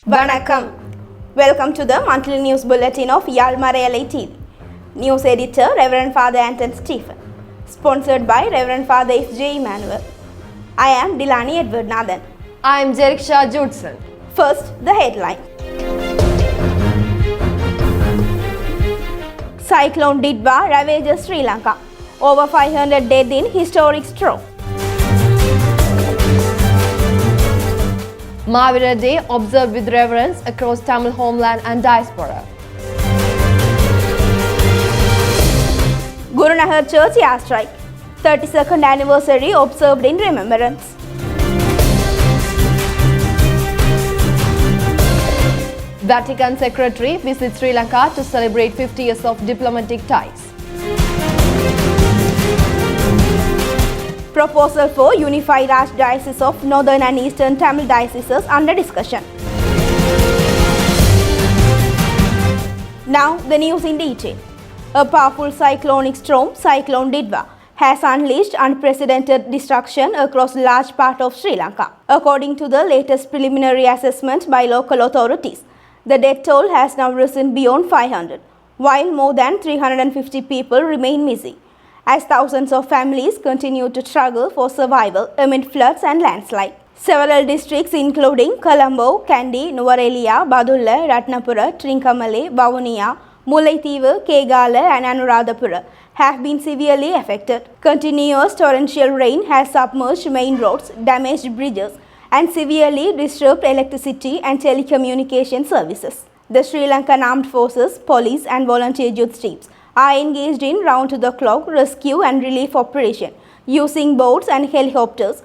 Vanakkam. Welcome to the monthly news bulletin of Yalmarayalai TV. News editor Reverend Father Anton Stephen. Sponsored by Reverend Father F.J. Emmanuel. I am Dilani Edward Nathan. I am Jeriksha Judson. First, the headline. Cyclone Didwa ravages Sri Lanka. Over 500 dead in historic storm. Mavira Day observed with reverence across Tamil homeland and diaspora. Guru Nahar Church airstrike. 32nd anniversary observed in remembrance. Vatican Secretary visits Sri Lanka to celebrate 50 years of diplomatic ties. Proposal for unified archdiocese of Northern and Eastern Tamil dioceses under discussion. Now the news in detail. A powerful cyclonic storm, Cyclone Didwa, has unleashed unprecedented destruction across large part of Sri Lanka. According to the latest preliminary assessment by local authorities, the death toll has now risen beyond 500, while more than 350 people remain missing, as thousands of families continue to struggle for survival amid floods and landslides. Several districts including Colombo, Kandy, Nuwara Badulla, Ratnapura, Trincomalee, Vavuniya, Mullaitivu, Kegala and Anuradhapura have been severely affected. Continuous torrential rain has submerged main roads, damaged bridges and severely disrupted electricity and telecommunication services. The Sri Lankan Armed Forces, police and volunteer youth teams are engaged in round-the-clock rescue and relief operation using boats and helicopters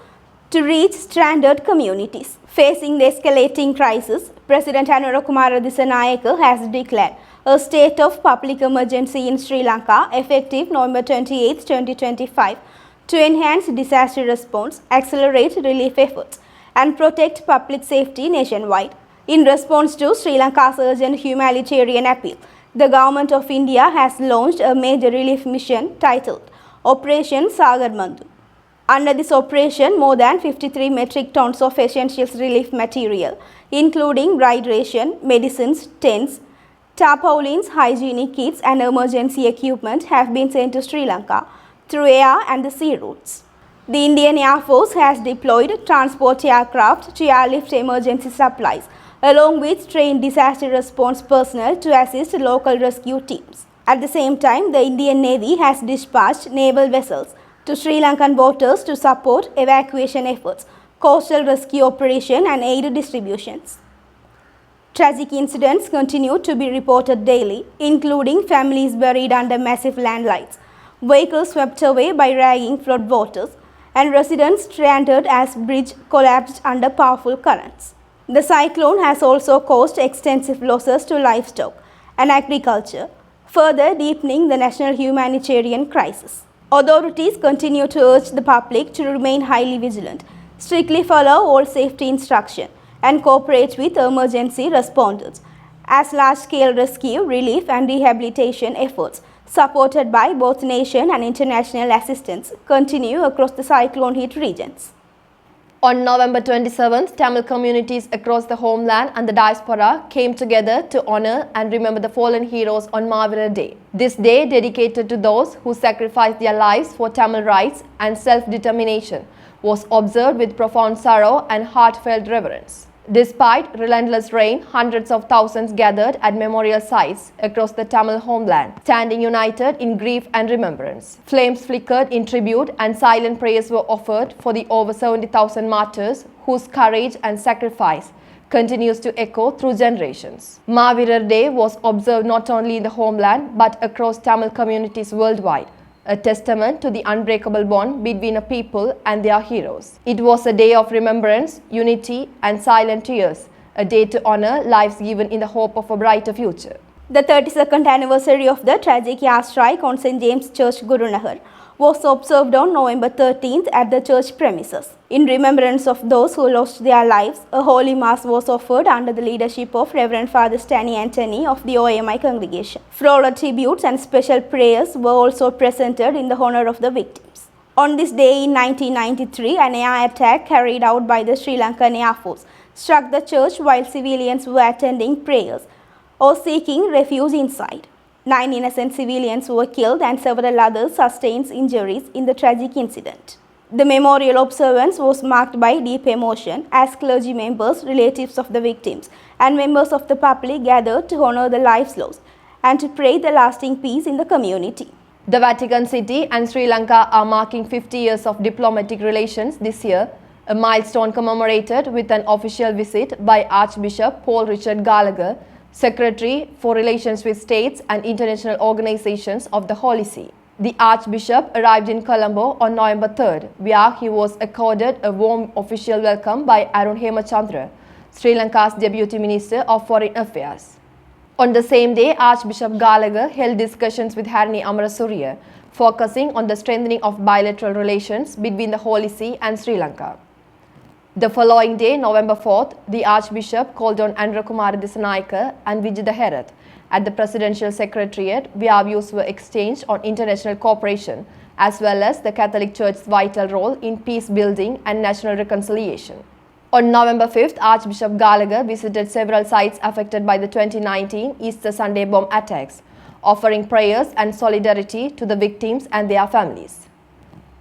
to reach stranded communities. Facing the escalating crisis, President Anura Kumara Dissanayake has declared a state of public emergency in Sri Lanka effective November 28, 2025 to enhance disaster response, accelerate relief efforts and protect public safety nationwide. In response to Sri Lanka's urgent humanitarian appeal, the Government of India has launched a major relief mission titled Operation Sagar Bandhu. Under this operation, more than 53 metric tons of essentials relief material, including bride ration, medicines, tents, tarpaulins, hygienic kits and emergency equipment have been sent to Sri Lanka through air and the sea routes. The Indian Air Force has deployed transport aircraft to airlift emergency supplies along with trained disaster response personnel to assist local rescue teams. At the same time, the Indian Navy has dispatched naval vessels to Sri Lankan waters to support evacuation efforts, coastal rescue operation and aid distributions. Tragic incidents continue to be reported daily, including families buried under massive landslides, vehicles swept away by raging flood waters, and residents stranded as bridge collapsed under powerful currents. The cyclone has also caused extensive losses to livestock and agriculture, further deepening the national humanitarian crisis. Authorities continue to urge the public to remain highly vigilant, strictly follow all safety instructions, and cooperate with emergency responders, as large-scale rescue, relief and rehabilitation efforts supported by both nation and international assistance continue across the cyclone-hit regions. On November 27th, Tamil communities across the homeland and the diaspora came together to honor and remember the fallen heroes on Mavira Day. This day, dedicated to those who sacrificed their lives for Tamil rights and self-determination, was observed with profound sorrow and heartfelt reverence. Despite relentless rain, hundreds of thousands gathered at memorial sites across the Tamil homeland, standing united in grief and remembrance. Flames flickered in tribute and silent prayers were offered for the over 70,000 martyrs whose courage and sacrifice continues to echo through generations. Mavira Day was observed not only in the homeland but across Tamil communities worldwide, a testament to the unbreakable bond between a people and their heroes. It was a day of remembrance, unity and silent tears, a day to honor lives given in the hope of a brighter future. The 32nd anniversary of the tragic airstrike on St. James Church, Guru Nahar, was observed on November 13th at the church premises. In remembrance of those who lost their lives, a holy mass was offered under the leadership of Reverend Father Stanley Anthony of the OMI congregation. Floral tributes and special prayers were also presented in the honor of the victims. On this day in 1993, an air attack carried out by the Sri Lankan Air Force struck the church while civilians were attending prayers or seeking refuge inside. 9 innocent civilians were killed and several others sustained injuries in the tragic incident. The memorial observance was marked by deep emotion as clergy members, relatives of the victims, and members of the public gathered to honor the lives lost and to pray the lasting peace in the community. The Vatican City and Sri Lanka are marking 50 years of diplomatic relations this year, a milestone commemorated with an official visit by Archbishop Paul Richard Gallagher, Secretary for Relations with States and International Organizations of the Holy See. The Archbishop arrived in Colombo on November 3rd, where he was accorded a warm official welcome by Arun Hemachandra, Sri Lanka's Deputy Minister of Foreign Affairs. On the same day, Archbishop Gallagher held discussions with Harini Amarasuriya, focusing on the strengthening of bilateral relations between the Holy See and Sri Lanka. The following day, November 4th, the Archbishop called on Andra Kumara Dissanayake and Vijitha Herath at the Presidential Secretariat, where views were exchanged on international cooperation as well as the Catholic Church's vital role in peace building and national reconciliation. On November 5th, Archbishop Gallagher visited several sites affected by the 2019 Easter Sunday bomb attacks, offering prayers and solidarity to the victims and their families.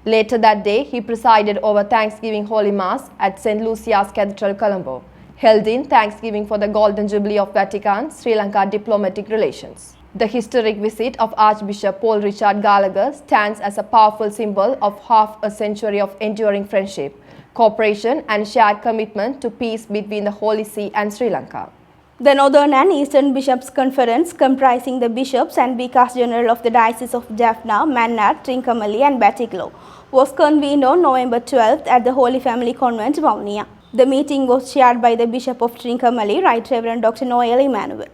Later that day, he presided over Thanksgiving Holy Mass at St. Lucia's Cathedral, Colombo, held in Thanksgiving for the Golden Jubilee of Vatican-Sri Lanka diplomatic relations. The historic visit of Archbishop Paul Richard Gallagher stands as a powerful symbol of half a century of enduring friendship, cooperation and shared commitment to peace between the Holy See and Sri Lanka. The Northern and Eastern Bishops' Conference, comprising the bishops and vicars general of the Diocese of Jaffna, Mannar, Trincomalee and Batticaloa, was convened on November 12th at the Holy Family Convent, Vavuniya. The meeting was chaired by the Bishop of Trincomalee, Right Reverend Dr. Noel Emmanuel.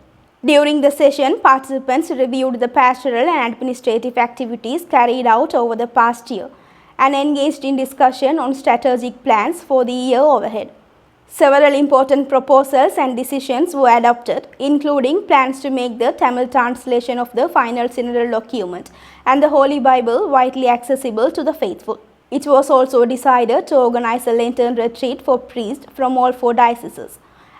During the session, participants reviewed the pastoral and administrative activities carried out over the past year and engaged in discussion on strategic plans for the year overhead. Several important proposals and decisions were adopted, including plans to make the Tamil translation of the final synodal document and the Holy Bible widely accessible to the faithful. It was also decided to organize a Lenten retreat for priests from all 4 dioceses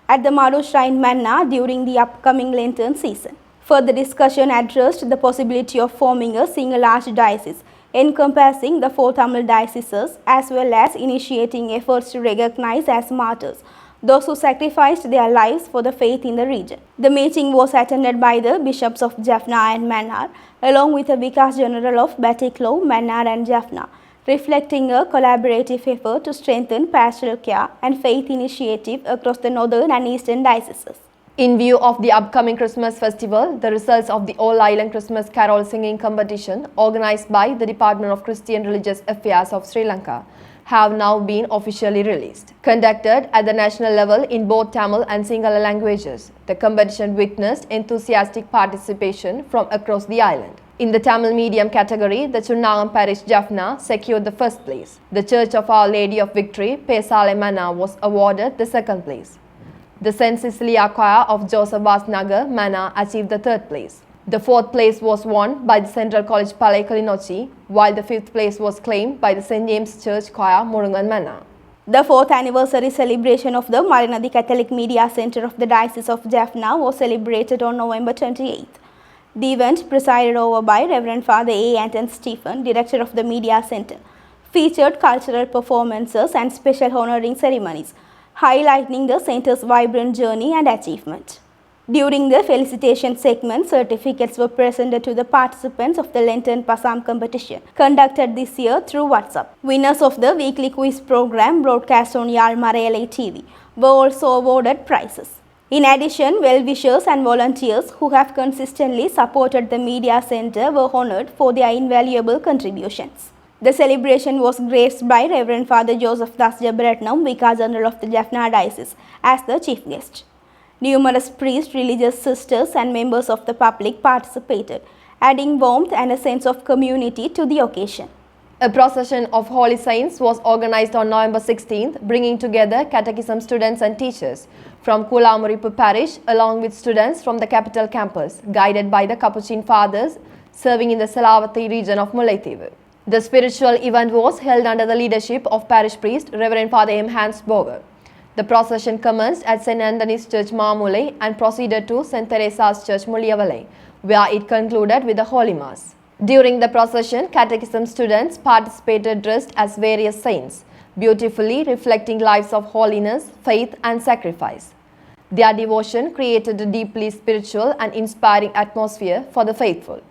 at the Madhu Shrine, Mannar during the upcoming Lenten season. Further discussion addressed the possibility of forming a single archdiocese encompassing the 4 Tamil dioceses, as well as initiating efforts to recognize as martyrs those who sacrificed their lives for the faith in the region. The meeting was attended by the bishops of Jaffna and Mannar, along with the vicars general of Batticaloa, Mannar and Jaffna, reflecting a collaborative effort to strengthen pastoral care and faith initiative across the northern and eastern dioceses. In view of the upcoming Christmas festival, the results of the All Island Christmas Carol Singing Competition organized by the Department of Christian Religious Affairs of Sri Lanka have now been officially released. Conducted at the national level in both Tamil and Sinhala languages, the competition witnessed enthusiastic participation from across the island. In the Tamil medium category, the Chunnagam Parish Jaffna secured the first place. The Church of Our Lady of Victory, Pesale Mannar, was awarded the second place. The St. Cecilia Choir of Joseph Vaz Nagar, Mannar, achieved the third place. The fourth place was won by the Central College Palai Kalinochi, while the fifth place was claimed by the St. James Church Choir, Murungan, Mannar. The 4th anniversary celebration of the Marinadi Catholic Media Center of the Diocese of Jaffna was celebrated on November 28th. The event, presided over by Reverend Father A. Anton Stephen, Director of the Media Center, featured cultural performances and special honoring ceremonies, highlighting the center's vibrant journey and achievement. During the felicitation segment, certificates were presented to the participants of the Lenten Passam competition, conducted this year through WhatsApp. Winners of the weekly quiz program, broadcast on Yal Marayalai TV, were also awarded prizes. In addition, well-wishers and volunteers who have consistently supported the Media Center were honored for their invaluable contributions. The celebration was graced by Reverend Father Joseph Das Jabaratnam, Vicar General of the Jaffna Diocese, as the chief guest. Numerous priests, religious sisters and members of the public participated, adding warmth and a sense of community to the occasion. A procession of Holy Saints was organized on November 16th, bringing together catechism students and teachers from Kulamuripu Parish along with students from the capital campus, guided by the Capuchin Fathers serving in the Salavati region of Mullaitivu. The spiritual event was held under the leadership of parish priest Reverend Father M. Hans Boger. The procession commenced at St. Anthony's Church Mamule and proceeded to St. Teresa's Church Muliyavale, where it concluded with the Holy Mass. During the procession, catechism students participated dressed as various saints, beautifully reflecting lives of holiness, faith and sacrifice. Their devotion created a deeply spiritual and inspiring atmosphere for the faithful.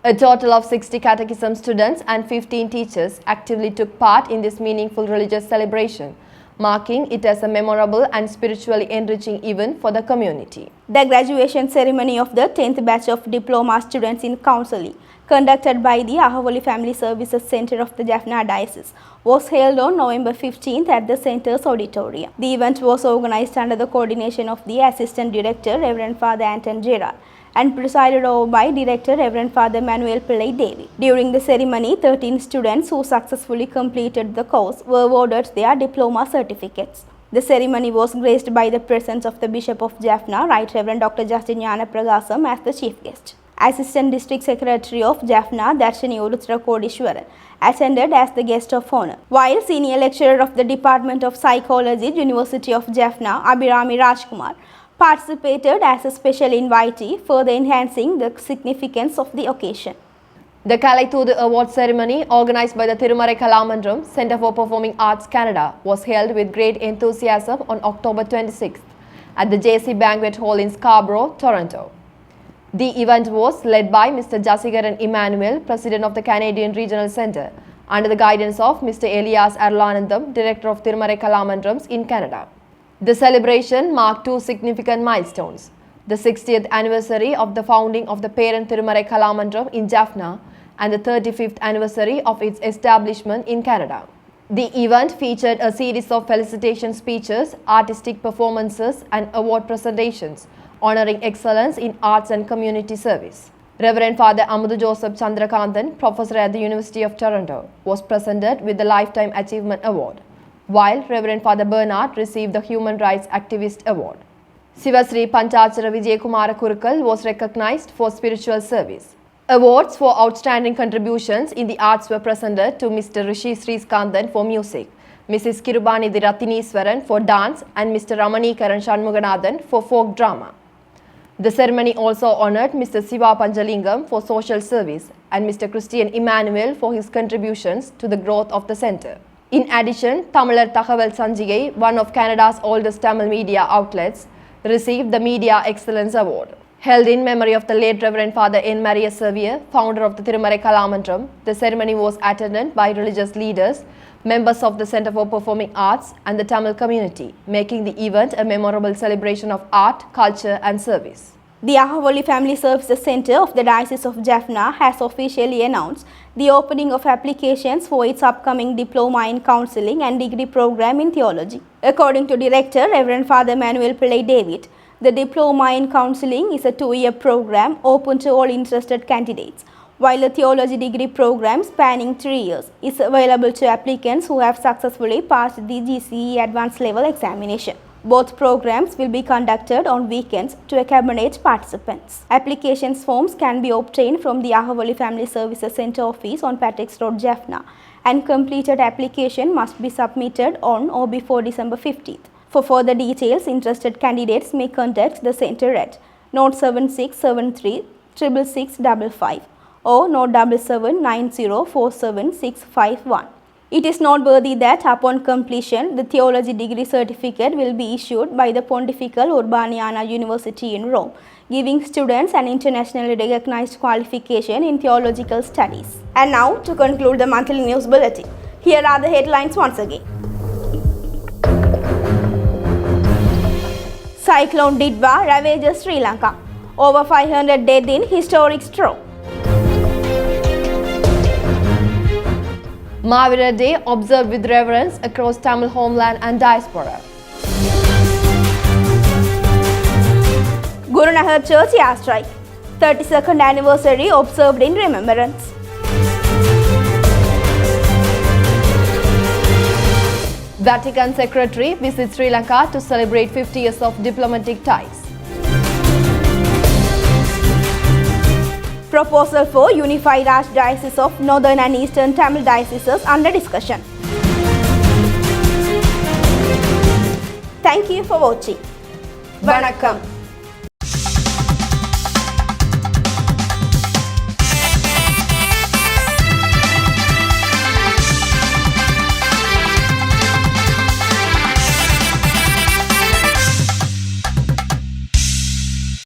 A total of 60 catechism students and 15 teachers actively took part in this meaningful religious celebration, marking it as a memorable and spiritually enriching event for the community. The graduation ceremony of the 10th batch of diploma students in counseling, conducted by the Ahawali Family Services Center of the Jaffna Diocese, was held on November 15th at the center's auditorium. The event was organized under the coordination of the Assistant Director, Reverend Father Anton Gerard, and presided over by Director Reverend Father Manuel Pillai David. During the ceremony, 13 students who successfully completed the course were awarded their diploma certificates. The ceremony was graced by the presence of the Bishop of Jaffna, Right Reverend Dr. Justin Jnana Pragasam, as the chief guest. Assistant District Secretary of Jaffna, Darshini Urutra Kodishwaran, attended as the guest of honor, while Senior Lecturer of the Department of Psychology, University of Jaffna, Abhirami Rajkumar, participated as a special invitee, further enhancing the significance of the occasion. The Kalaithudu Award ceremony, organized by the Tirumare Kalamandram Center for Performing Arts Canada, was held with great enthusiasm on October 26th at the JC Banquet Hall in Scarborough, Toronto. The event was led by Mr. Jasigaran Emmanuel, President of the Canadian Regional Centre, under the guidance of Mr. Elias Arlanandam, Director of Tirumare Kalamandrams in Canada. The celebration marked two significant milestones: the 60th anniversary of the founding of the parent Tirumare Kalamandram in Jaffna and the 35th anniversary of its establishment in Canada. The event featured a series of felicitation speeches, artistic performances and award presentations honoring excellence in arts and community service. Reverend Father Amudu Joseph Chandrakanthan, professor at the University of Toronto, was presented with the Lifetime Achievement Award, while Reverend Father Bernard received the Human Rights Activist Award. Sivasri Panchachara Vijayakumara Kurukal was recognized for spiritual service. Awards for outstanding contributions in the arts were presented to Mr. Rishi Sriskandan for music, Mrs. Kirubani Rathineeswaran for dance, and Mr. Ramanikaran Shanmuganathan for folk drama. The ceremony also honored Mr. Siva Panjalingam for social service and Mr. Christian Emmanuel for his contributions to the growth of the center. In addition, Tamilar Thakaval Sanjigai, one of Canada's oldest Tamil media outlets, received the Media Excellence Award. Held in memory of the late Reverend Father N. Maria Xavier, founder of the Tirumare Kalamandram, the ceremony was attended by religious leaders, members of the Center for Performing Arts and the Tamil community, making the event a memorable celebration of art, culture and service. The Ahawali Family Services Center of the Diocese of Jaffna has officially announced the opening of applications for its upcoming Diploma in Counseling and Degree Program in Theology. According to Director Reverend Father Manuel Pillai David, the Diploma in Counseling is a 2-year program open to all interested candidates, while the Theology Degree Program spanning 3 years is available to applicants who have successfully passed the GCE Advanced Level Examination. Both programs will be conducted on weekends to accommodate participants. Application forms can be obtained from the Ahawali Family Services Center office on Patrick's Road, Jaffna, and completed application must be submitted on or before December 15th. For further details, interested candidates may contact the center at note 7673 66655 or note 7790476651. It is noteworthy that upon completion, the theology degree certificate will be issued by the Pontifical Urbaniana University in Rome, giving students an internationally recognized qualification in theological studies. And now, to conclude the monthly news bulletin, here are the headlines once again. Cyclone Didwa ravages Sri Lanka. Over 500 dead in historic storm. Mavira Day observed with reverence across Tamil homeland and diaspora. Guru Nagar Church airstrike. 32nd anniversary observed in remembrance. Vatican Secretary visits Sri Lanka to celebrate 50 years of diplomatic ties. Proposal for Unified Archdiocese of Northern and Eastern Tamil Dioceses under discussion. Thank Thank you for watching. வணக்கம்.